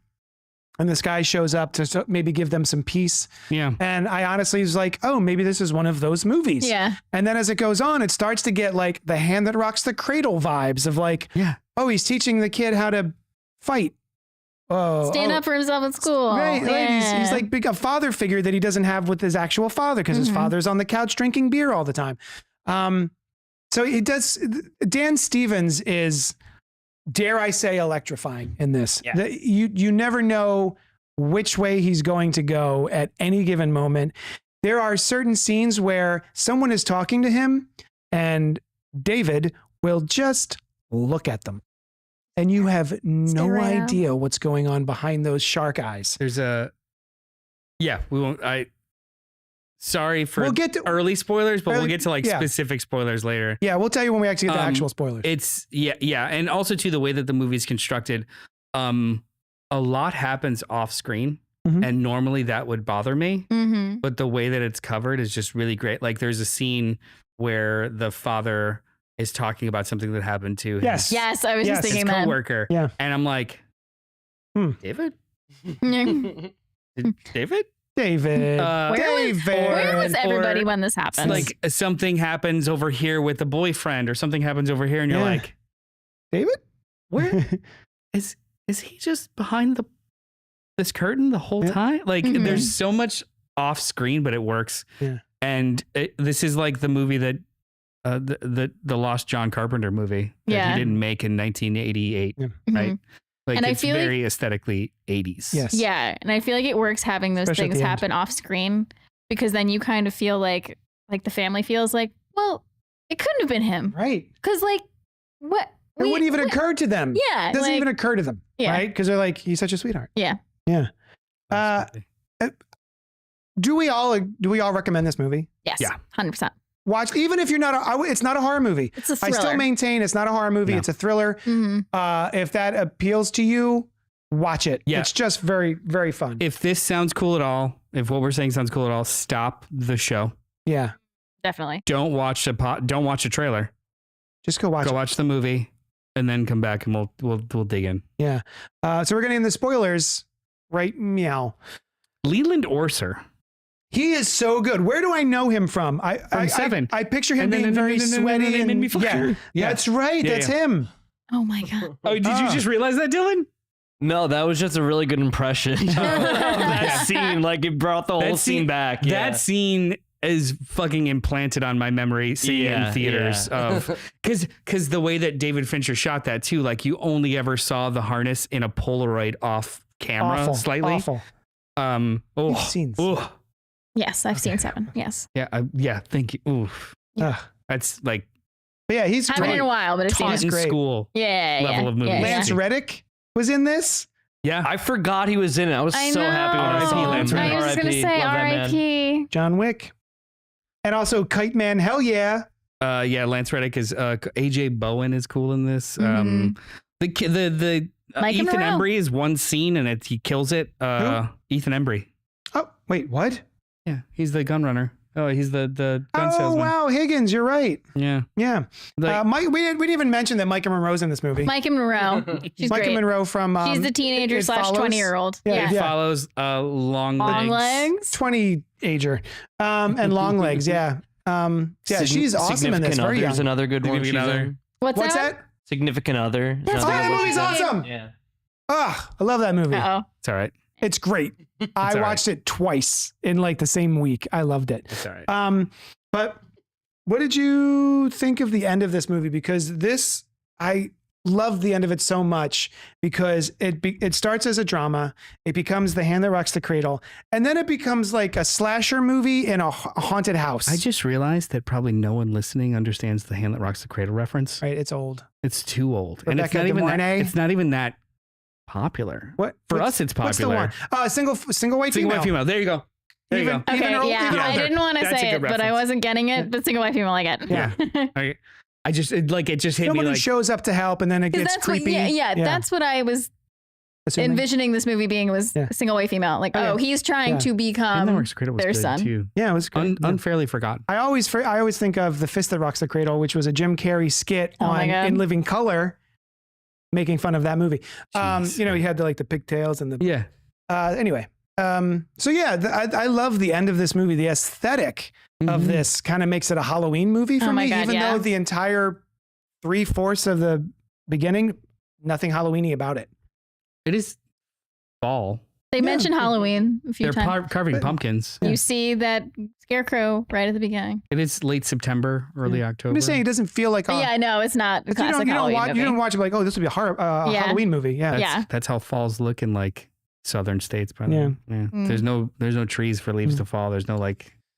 and this guy shows up to maybe give them some peace. Yeah. And I honestly was like, oh, maybe this is one of those movies. Yeah. And then as it goes on, it starts to get like the hand that rocks the cradle vibes of like, oh, he's teaching the kid how to fight. Stand up for himself in school. Right. Yeah. He's like a father figure that he doesn't have with his actual father because his father's on the couch drinking beer all the time. So he does. Dan Stevens is, dare I say, electrifying in this. Yeah. You never know which way he's going to go at any given moment. There are certain scenes where someone is talking to him and David will just look at them. And you have no idea what's going on behind those shark eyes. We won't. Sorry for We'll get to early spoilers, but we'll get to specific spoilers later. Yeah, we'll tell you when we actually get the actual spoilers. It's and also too the way that the movie's constructed, a lot happens off screen, and normally that would bother me. But the way that it's covered is just really great. Like there's a scene where the father is talking about something that happened to Yes, I was just thinking his coworker. Yeah. And I'm like, David? David? David. Where was everybody when this happened? Like something happens over here with the boyfriend or something happens over here and you're like, David? Where is he just behind this curtain the whole time? Like there's so much off screen, but it works. Yeah. And this is like the movie that the Lost John Carpenter movie that he didn't make in 1988, right? Like and it's I feel very aesthetically 80s. Yes. Yeah, and I feel like it works having those Especially at things the end. happen off screen because then you kind of feel like the family feels like, well, it couldn't have been him, Right. because like what It wouldn't even occur to them. Yeah, It doesn't like- even occur to them. Yeah. Right? Because they're like, he's such a sweetheart. Yeah. Yeah. Do we all recommend this movie? Yes. Yeah. 100%. Watch, even if you're not, it's not a horror movie. It's a I thriller. still maintain it's not a horror movie. No. It's a thriller. If that appeals to you, watch it. Yeah. It's just very, very fun. If this sounds cool at all, if what we're saying sounds cool at all, stop the show. Yeah. Definitely. Don't watch a trailer. Just go watch Go it. watch the movie and then come back and we'll dig in. Yeah. So we're getting into the spoilers, right? Meow. Leland Orser. He is so good. Where do I know him from? From Seven. I picture him And then- being and then- very and then- sweaty and then and made me fuck her. Yeah. That's right. Yeah, That's yeah. him. Oh my God. Oh, did you just realize that, Dylan? No, that was just a really good impression of that scene. Like it brought the whole scene back. Yeah. That scene is fucking implanted on my memory seeing in theaters of because the way that David Fincher shot that too, like you only ever saw the harness in a Polaroid off camera slightly. Awful. Oh, scenes. oh. Yes, I've seen Seven. Yes. Yeah. Thank you. Oof. Ugh. That's like But yeah, he's Haven't great. in a while, but I've seen taught it. in great. school. Yeah. level of movie. Lance Reddick was in this. Yeah. I forgot he was in it. I was so happy when I R.I.P. saw him. Lance Reddick. I was just gonna R.I.P. say Love that man. R.I.P. John Wick. And also Kite Man. Hell yeah. Lance Reddick is AJ Bowen is cool in this. Mhm. The Maika Ethan Monroe. Embry is one scene and he kills it. Ethan Embry. Oh, wait, what? Yeah, he's the gun runner. Oh, he's the gun Oh, salesman. wow. Higgins, you're right. Yeah. Yeah. Like, We didn't even mention that Maika Monroe's in this movie. Maika Monroe. She's Maika great. Monroe from She's the teenager It slash Follows. 20-year-old. Yeah, it follows long Long legs. legs. 20-ager. And long legs, yeah. She's awesome in this. Significant Very Other is young. another good one. Significant she's Other. in. What's that? Significant Other. is That's Oh, another that good one movie's she's in. awesome. Yeah. I love that movie. Uh-oh. It's all right. It's great. I all watched it twice in like the same week. I loved it. It's all right. But what did you think of the end of this movie? Because I loved the end of it so much because it starts as a drama. It becomes The Hand That Rocks the Cradle. And then it becomes like a slasher movie in a haunted house. I just realized that probably no one listening understands the Hand That Rocks the Cradle reference. Right, it's old. It's too old. And it's Rebecca not De even that, Mornay? it's not even that popular. What For what's- us, it's What's the popular. one? Single white Single female. white female. There you go. There you Even- go. Okay, Even yeah. older. I didn't want to That's a say good it, but I reference. wasn't getting it. But single white female, I get. Yeah. Okay. I just it just hit Someone me who like shows up to help and then it gets creepy. That's what I was Assuming. Envisioning this movie being was a single white female. Like, he's trying to become their son. Too. Yeah, it was great. Unfairly forgotten. I always think of The Fist That Rocks the Cradle, which was a Jim Carrey skit on In Living Color, making fun of that movie. You know, he had the pigtails and the anyway. So yeah, I love the end of this movie. The aesthetic of this kind of makes it a Halloween movie for me, even though the entire 3/4 of the beginning, nothing Halloweeny about it. It is fall. They mention Halloween a few times. They're carving pumpkins. You see that scarecrow right at the beginning. It is late September, early October. I'm just saying it doesn't feel like no, it's not a classic Halloween movie. You don't watch it like, oh, this would be a Halloween movie. Yeah. That's how fall's looking like southern states, by the way. Yeah. There's no trees for leaves to fall. There's no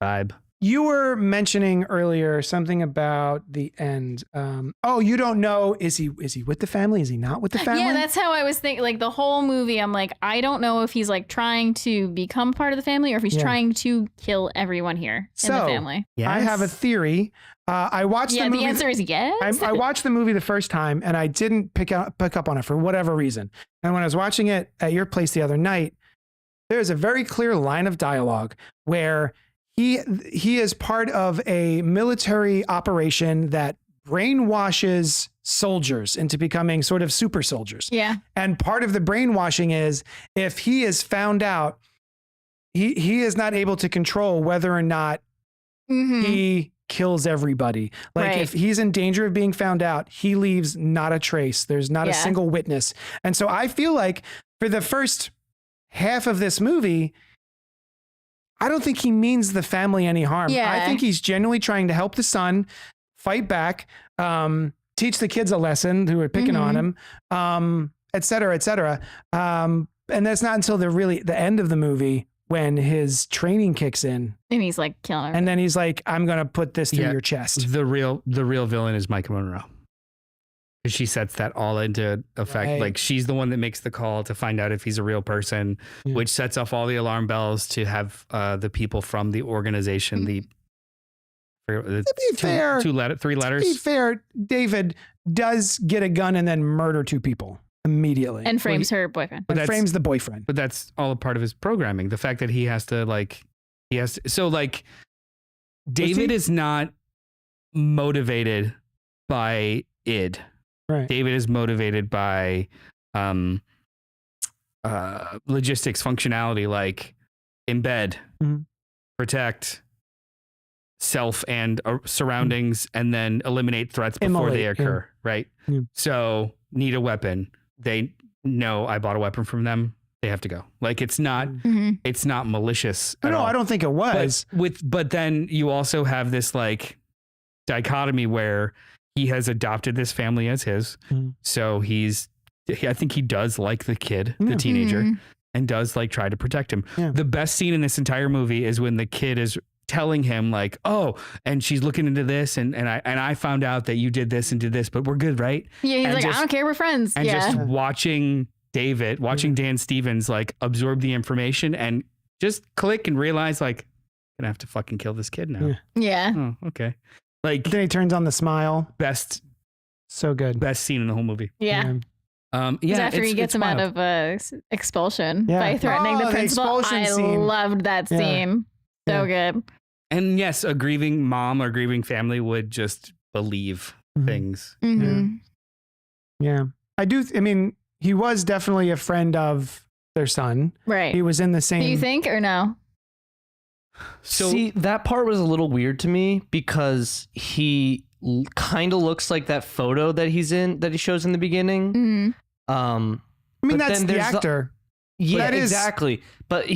vibe. You were mentioning earlier something about the end. You don't know, is he with the family? Is he not with the family? Yeah, that's how I was thinking. Like the whole movie, I'm like, I don't know if he's trying to become part of the family or if he's trying to kill everyone here in the family. Yes. I have a theory. I watched the movie. The answer is yes. I watched the movie the first time and I didn't pick up on it for whatever reason. And when I was watching it at your place the other night, there's a very clear line of dialogue where he is part of a military operation that brainwashes soldiers into becoming sort of super soldiers. Yeah. And part of the brainwashing is if he is found out, he is not able to control whether or not he kills everybody. If he's in danger of being found out, he leaves not a trace. There's not a single witness. And so I feel like for the first half of this movie, I don't think he means the family any harm. Yeah. I think he's genuinely trying to help the son fight back, teach the kids a lesson who are picking on him, et cetera, et cetera. And that's not until the end of the movie when his training kicks in. And he's like killing her. And then he's like, I'm going to put this through your chest. The real villain is Maika Monroe. She sets that all into effect. Like she's the one that makes the call to find out if he's a real person, which sets off all the alarm bells to have the people from the organization, three letters. To be fair, David does get a gun and then murder 2 people immediately. And frames her boyfriend. And frames the boyfriend. But that's all a part of his programming. The fact that he has to David is not motivated by id. Right. David is motivated by logistics, functionality, like embed, protect self and surroundings, and then eliminate threats before they occur. Right. Yeah. So need a weapon. They know I bought a weapon from them. They have to go. Like it's not malicious. No, I don't think it was. But then you also have this dichotomy where he has adopted this family as his. So I think he does like the kid, the teenager, and does try to protect him. Yeah. The best scene in this entire movie is when the kid is telling him and she's looking into this and I found out that you did this and did this, but we're good, right? Yeah, he's I don't care, we're friends. And just watching Dan Stevens absorb the information and just click and realize gonna have to fucking kill this kid now. Yeah. Oh, okay. Then he turns on the smile. So good. Best scene in the whole movie. Yeah. After he gets him out of expulsion by threatening the principal. I loved that scene. So good. And yes, a grieving mom or grieving family would just believe things. Yeah. I mean, he was definitely a friend of their son. Right. He was in the same. Do you think or no? So see, that part was a little weird to me because he kind of looks like that photo that he shows in the beginning. I mean, that's the actor. Yeah, exactly. But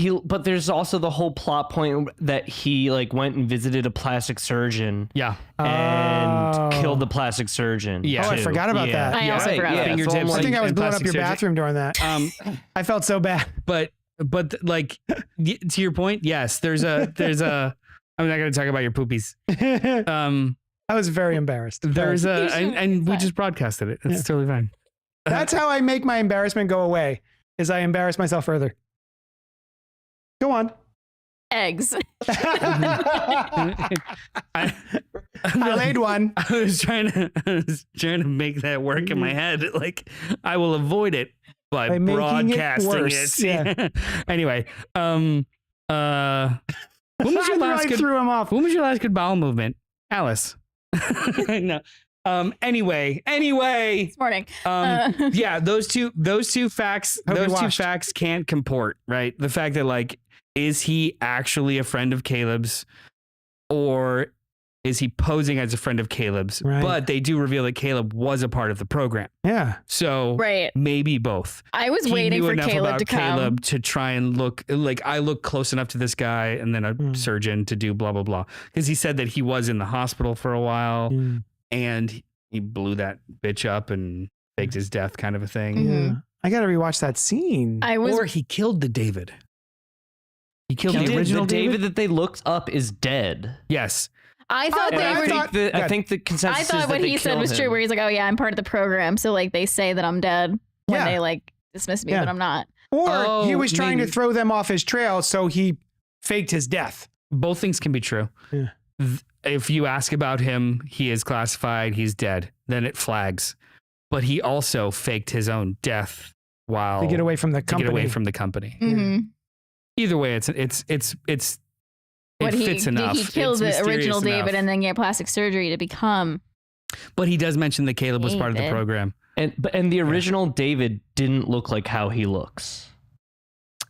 there's also the whole plot point that he went and visited a plastic surgeon. Yeah. And killed the plastic surgeon. Yeah. I forgot about that. I also forgot. I think I was blowing up your bathroom during that. I felt so bad. But to your point, yes, there's a I'm not going to talk about your poopies. I was very embarrassed. There's and we just broadcasted it. It's totally fine. That's how I make my embarrassment go away, is I embarrass myself further. Go on. eggs. I laid one. I was trying to make that work in my head. Like, I will avoid it by broadcasting it. Yeah. Anyway, when was your last good? Threw him off. When was your last good bowel movement, Alice? No. Anyway. This morning. Yeah, those two facts can't comport, right? The fact that, like, is he actually a friend of Caleb's, or is he posing as a friend of Caleb's? Right. But they do reveal that Caleb was a part of the program. Yeah. So right. maybe both. I was He waiting knew for enough Caleb about to come. Caleb to try and look like, I look close enough to this guy, and then a surgeon to do blah blah blah, because he said that he was in the hospital for a while and he blew that bitch up and faked his death, kind of a thing. Yeah. I got to rewatch that scene. Or he killed the David. He killed the original David that they looked up is dead. Yes. I thought I think the consensus I thought is what that he said was true, where he's like, "Oh yeah, I'm part of the program," so like they say that I'm dead when they like dismiss me, but I'm not. Or he was trying to throw them off his trail, so he faked his death. Both things can be true. Yeah. If you ask about him, he is classified, he's dead. Then it flags. But he also faked his own death while to get away from the company. Mm-hmm. Either way, it fits enough. Did he kill the original David and then get plastic surgery to become? But he does mention that Caleb was part of the program. And the original David didn't look like how he looks.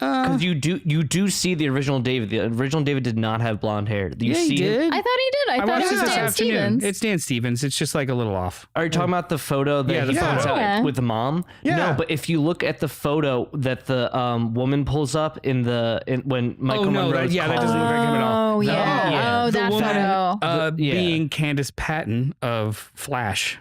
Because you do see the original David. The original David did not have blonde hair. He did. I thought he did. I thought it was Dan Stevens. It's Dan Stevens. It's just like a little off. Are you talking about the photo that he finds out with the mom? Yeah. No, but if you look at the photo that the woman pulls up when Michael Monroe that doesn't look like him at all. Oh yeah. The That woman, photo. being Candace Patton of Flash.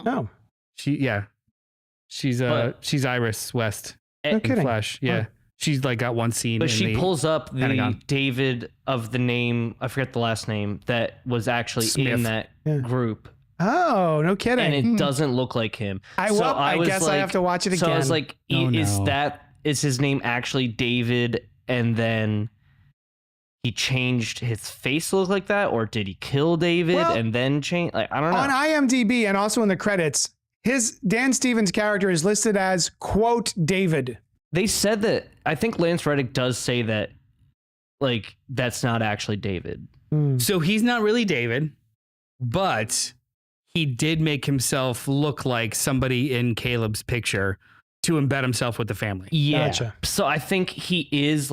Oh. She's Iris West. No kidding. Flash, yeah. Oh. She's like got one scene. But she pulls up the Pentagon. David of the name, I forget the last name, that was actually Smith. in that group. Oh, no kidding. And it doesn't look like him. I guess I have to watch it again. So I was like, is his name actually David, and then he changed his face to look like that? Or did he kill David and then change? Like, I don't know. On IMDb and also in the credits, Dan Stevens' character is listed as, quote, David. They said that, I think Lance Reddick does say that, like, that's not actually David. So he's not really David, but he did make himself look like somebody in Caleb's picture to embed himself with the family. Yeah. Gotcha. So I think he is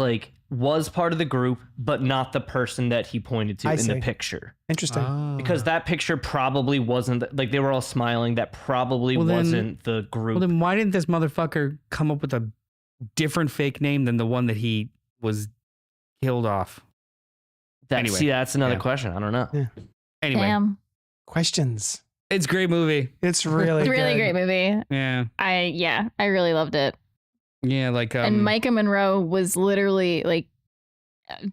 was part of the group, but not the person that he pointed to in the picture. Interesting. Because that picture probably wasn't, like, they were all smiling. That probably wasn't the group. Well, then why didn't this motherfucker come up with a different fake name than the one that he was killed off? Anyway, that's another question. I don't know. Yeah. Anyway. Damn. Questions. It's a great movie. It's really great movie. Yeah. I really loved it. Yeah, like and Maika Monroe was literally like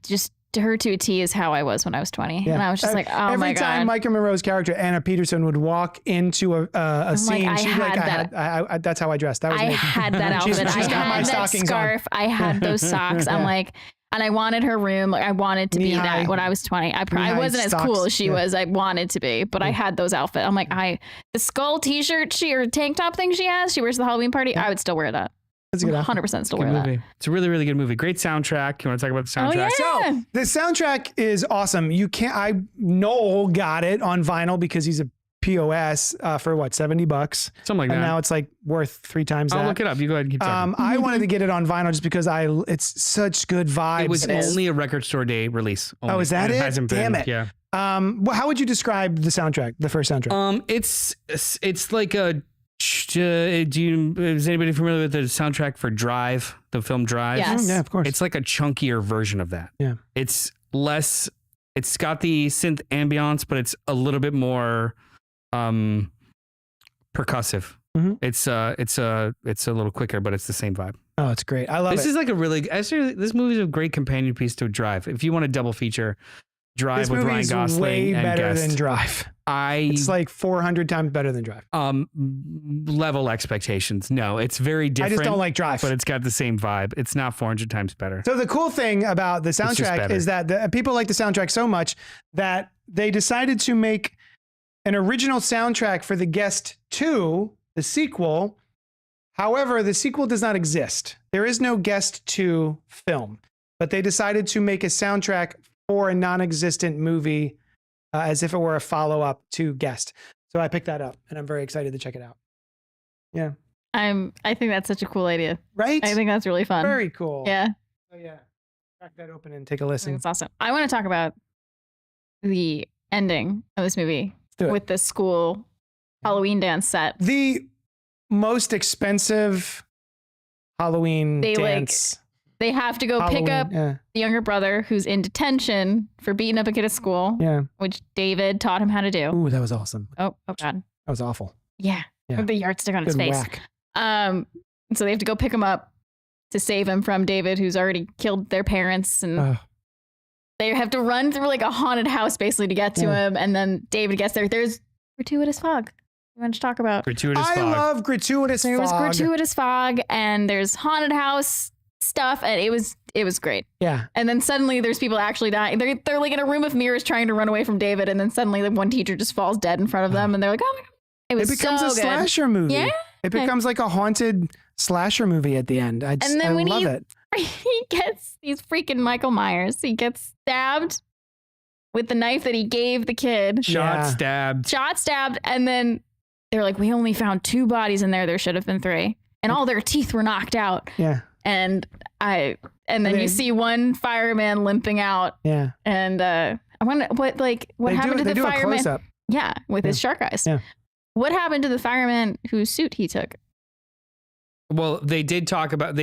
just her to a T is how I was when I was 20. Yeah. And I was just like, oh my God. Every time Maika Monroe's character, Anna Peterson, would walk into a scene, like, she's like, that's how I dressed. That was I me. had that outfit. She's got my had that stockings scarf. on. I had those socks. I'm like, and I wanted her room. Like, I wanted to be that when I was 20. I wasn't as cool as she was. I wanted to be, but I had those outfits. I'm like, the skull t-shirt or tank top thing she has, she wears the Halloween party. I would still wear that. That's a good 100% still wear movie. that. It's a really, really good movie. Great soundtrack. You want to talk about the soundtrack? Oh, yeah. So the soundtrack is awesome. Noel got it on vinyl because he's a POS for what, $70? Something like that. And now it's like worth 3 times that. I'll look it up. You go ahead and keep talking. I wanted to get it on vinyl just because it's such good vibes. It was only a record store day release. Only. Oh, is that it? Hasn't Damn been, it. Yeah. How would you describe the soundtrack, the first soundtrack? It's like a. Is anybody familiar with the soundtrack for Drive, the film Drive? Yes. Yeah, of course. It's like a chunkier version of that. Yeah. It's less. It's got the synth ambience, but it's a little bit more percussive. Mm-hmm. It's a little quicker, but it's the same vibe. Oh, it's great. I love This it. is like this movie is a great companion piece to Drive. If you want a double feature, Drive This with Ryan movie's Gosling way and better Guest. than Drive. It's like 400 times better than Drive. Level expectations. No, it's very different. I just don't like Drive. But it's got the same vibe. It's not 400 times better. So the cool thing about the just soundtrack better. is that people like the soundtrack so much that they decided to make an original soundtrack for The Guest 2, the sequel. However, the sequel does not exist. There is no Guest 2 film, but they decided to make a soundtrack for a non-existent movie as if it were a follow-up to Guest. So I picked that up and I'm very excited to check it out. Yeah. I think that's such a cool idea. Right? I think that's really fun. Very cool. Yeah. Oh yeah. Crack that open and take a I think listen. it's awesome. I want to talk about the ending of this movie Do it. with the school Halloween dance set. The most expensive Halloween They, dance. They have to go Halloween. pick up Yeah. the younger brother who's in detention for beating up a kid at school, Yeah. which David taught him how to do. Ooh, that was awesome. Oh God. That was awful. Yeah. Yeah. With the yardstick on his Good face. whack. So they have to go pick him up to save him from David, who's already killed their parents, and Ugh. they have to run through like a haunted house basically to get to Yeah. him. And then David gets there. There's gratuitous fog. You want to talk about? Gratuitous I fog. love gratuitous There was fog. gratuitous fog, and there's haunted house stuff, and it was great. Yeah. And then suddenly there's people actually dying. They're like in a room of mirrors trying to run away from David, and then suddenly like one teacher just falls dead in front of them, and they're like, oh my God. It was It becomes so a good. slasher movie. Yeah. It becomes like a haunted slasher movie at the end. I when love it. He gets these freaking Michael Myers. He gets stabbed with the knife that he gave the kid. Shot, Yeah. stabbed. And then they're like, we only found 2 bodies in there. There should have been 3. And all their teeth were knocked out. Yeah. And then you see one fireman limping out. Yeah. And I wonder what happened to they the do a fireman? close up. Yeah, with his shark eyes. Yeah. What happened to the fireman whose suit he took? Well, they did talk about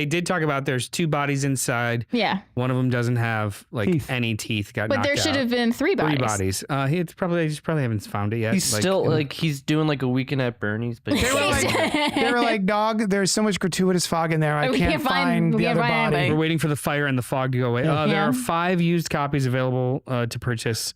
there's 2 bodies inside. Yeah. One of them doesn't have like Teeth. any teeth. Got But knocked there should out. have been 3 bodies. 3 bodies. They just probably haven't found it yet. He's still like he's doing like a weekend at Bernie's, but They were like, dog, there's so much gratuitous fog in there. I We can't can't find we the can't other find body. anybody. We're waiting for the fire and the fog to go away. There Yeah. are 5 used copies available to purchase,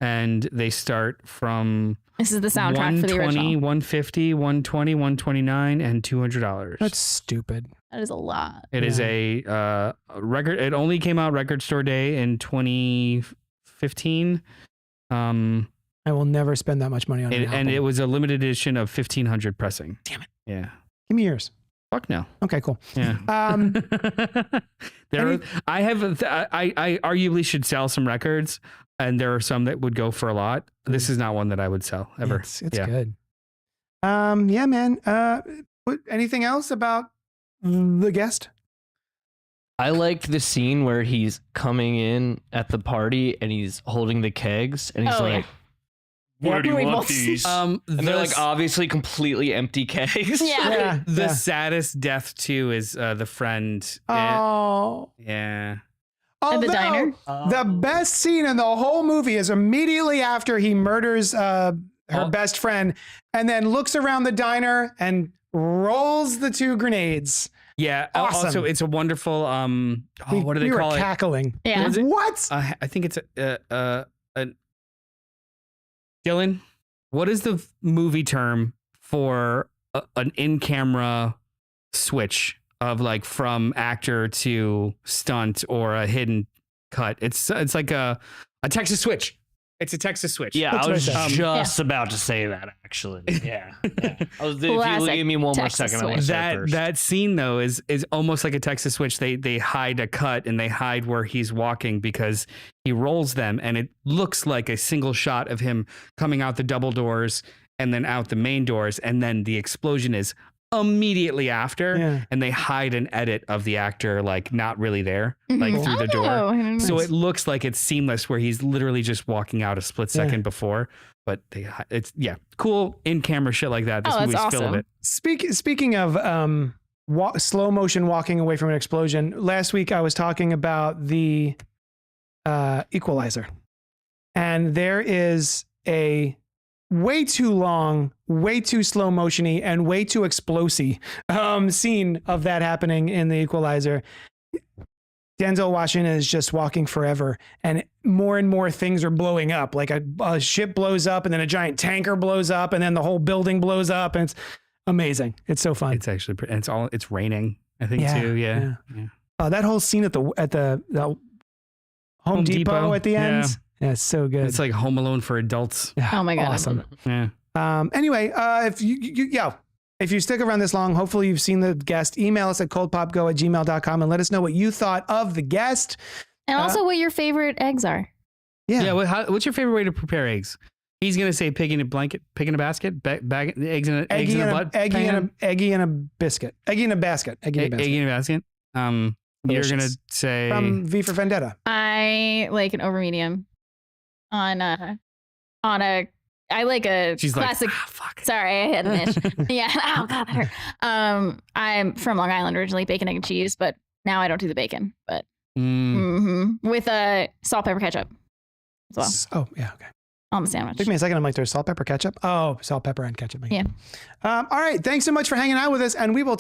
and they start from This is the soundtrack for the original. $150, $120, $129, and $200. That's stupid. That is a lot. It is a record. It only came out record store day in 2015. I will never spend that much money on an album. And it was a limited edition of 1,500 pressing. Damn it. Yeah. Give me yours. Fuck no. Okay, cool. Yeah. I arguably should sell some records, and there are some that would go for a lot. This is not one that I would sell ever. It's good. Yeah, man. Anything else about The Guest? I liked the scene where he's coming in at the party and he's holding the kegs and he's Oh, like, yeah. "Where do you We want both- these?" And And they're like obviously completely empty kegs. Yeah. the saddest death too is the friend. Oh. Yeah. At the diner? The best scene in the whole movie is immediately after he murders her best friend and then looks around the diner and rolls the 2 grenades. Yeah. Awesome. Also, it's a wonderful. What do they we call were it? Yeah. cackling. Was it? What? I think it's a Dylan. What is the movie term for an in-camera switch of like from actor to stunt or a hidden cut? It's like a Texas switch. It's a Texas switch. Yeah, That's I what was I said. just about to say that actually. Yeah. I was, if you Classic give me one more Texas second, I want to say it That first. that scene though is almost like a Texas switch. They hide a cut and they hide where he's walking because he rolls them and it looks like a single shot of him coming out the double doors and then out the main doors and then the explosion is immediately after Yeah. and they hide an edit of the actor like not really there like Mhm. through the door. Oh, So it looks like it's seamless where he's literally just walking out a split second before, but it's cool in camera shit like that. This Oh, that's movie's full of awesome. it. Speaking of slow motion walking away from an explosion, last week I was talking about the Equalizer, and there is a way too long, way too slow motiony, and way too explosive scene of that happening in the Equalizer. Denzel Washington is just walking forever, and more things are blowing up. Like a ship blows up, and then a giant tanker blows up, and then the whole building blows up, and it's amazing. It's so fun. It's actually it's raining, I think, too. Yeah. That whole scene at the Home Depot at the end. Yeah, it's so good. It's like Home Alone for adults. Yeah, oh my God. awesome. Yeah. Anyway, if you stick around this long, hopefully you've seen the guest. Email us at cultpopgo@gmail.com and let us know what you thought of the guest. And also what your favorite eggs are. Yeah. What's your favorite way to prepare eggs? He's gonna say pig in a basket, eggs in a butt, eggy in a biscuit, eggy in a basket, eggy in a basket. Egg in a basket. You're gonna say from V for Vendetta. I like an over medium on a. I like a She's classic. Like, fuck. Sorry, I had an itch. Yeah. Oh God, that hurt. I'm from Long Island originally, bacon, egg, and cheese, but now I don't do the bacon, but with salt, pepper, ketchup as well. Oh yeah, okay. On the sandwich. Took me a second. I'm like, there's salt, pepper, ketchup. Oh, salt, pepper, and ketchup. Yeah. All right. Thanks so much for hanging out with us, and we will